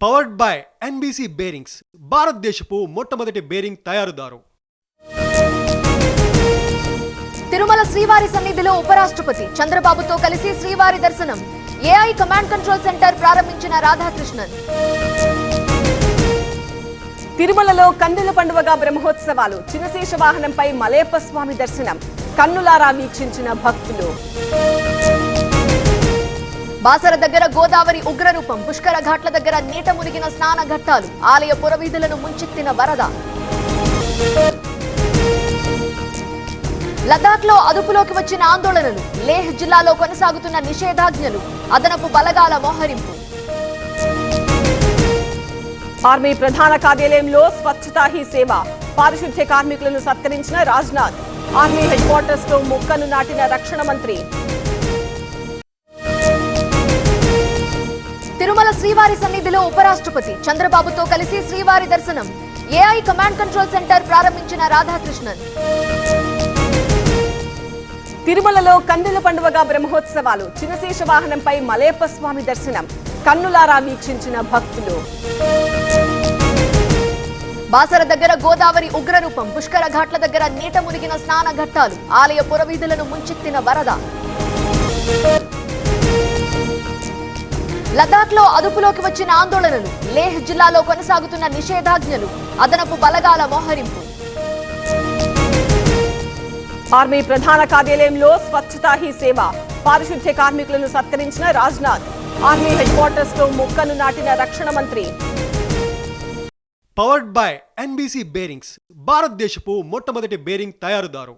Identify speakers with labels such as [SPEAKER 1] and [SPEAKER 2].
[SPEAKER 1] Powered by NBC bearings, భారతదేశపు మొట్టమొదటి bearing తయారుదారు.
[SPEAKER 2] Tirumala శ్రీవారి సన్నిధిలో ఉపరాష్ట్రపతి చంద్రబాబుతో కలిసి శ్రీవారి దర్శనం. ఏఐ కమాండ్ కంట్రోల్ సెంటర్ ప్రారంభించిన రాధాకృష్ణన్.
[SPEAKER 3] తిరుమలలో కన్నుల పండువగా బ్రహ్మోత్సవాలు. చినశేష వాహనంపై మలయప్ప స్వామి దర్శనం. కన్నులారా వీక్షించిన భక్తులు.
[SPEAKER 2] బాసర దగ్గర గోదావరి ఉగ్రరూపం. పుష్కర ఘాట్ల దగ్గర నీట మునిగిన స్నాన ఘట్టాలు. ఆలయ పురవీధులను ముంచెత్తిన వరద. లదాఖ్ లో అదుపులోకి వచ్చిన ఆందోళనలు. లేహ్ జిల్లాలో కొనసాగుతున్న నిషేధాజ్ఞలు. అదనపు బలగాల మోహరింపు.
[SPEAKER 3] ఆర్మీ ప్రధాన కార్యాలయంలో స్వచ్ఛతా హీ సేవ. పారిశుద్ధ్య కార్మికులను సత్కరించిన రాజ్నాథ్. ఆర్మీ హెడ్ క్వార్టర్స్ లో మొక్కను నాటిన రక్షణ మంత్రి.
[SPEAKER 2] తిరుమల శ్రీవారి సన్నిధిలో ఉపరాష్ట్రపతి చంద్రబాబుతో కలిసి శ్రీవారి దర్శనం. ఏఐ కమాండ్ కంట్రోల్ సెంటర్ ప్రారంభించిన రాధాకృష్ణన్.
[SPEAKER 3] తిరుమలలో కన్నుల పండువగా బ్రహ్మోత్సవాలు. చినశేష వాహనంపై మలయప్ప స్వామి దర్శనం. కన్నులారా వీక్షించిన భక్తులు.
[SPEAKER 2] బాసర దగ్గర గోదావరి ఉగ్రరూపం. పుష్కర ఘాట్ల దగ్గర నీట మునిగిన స్నాన ఘట్టాలు. ఆలయ పురవీధులను ముంచెత్తిన వరద. లదాఖ్ లో అదుపులోకి వచ్చిన ఆందోళనలు. లేహ్ జిల్లాలో కొనసాగుతున్న నిషేధాజ్ఞలు. అదనపు బలగాల మోహరింపు.
[SPEAKER 3] ఆర్మీ ప్రధాన కార్యాలయంలో స్వచ్ఛతా హీ సేవ. పారిశుద్ధ్య కార్మికులను సత్కరించిన రాజ్నాథ్. ఆర్మీ హెడ్ క్వార్టర్స్ లో మొక్కను నాటిన రక్షణ మంత్రి.
[SPEAKER 1] పవర్డ్ బై ఎన్బీసీ బేరింగ్స్, భారతదేశపు మొట్టమొదటి బేరింగ్ తయారుదారు.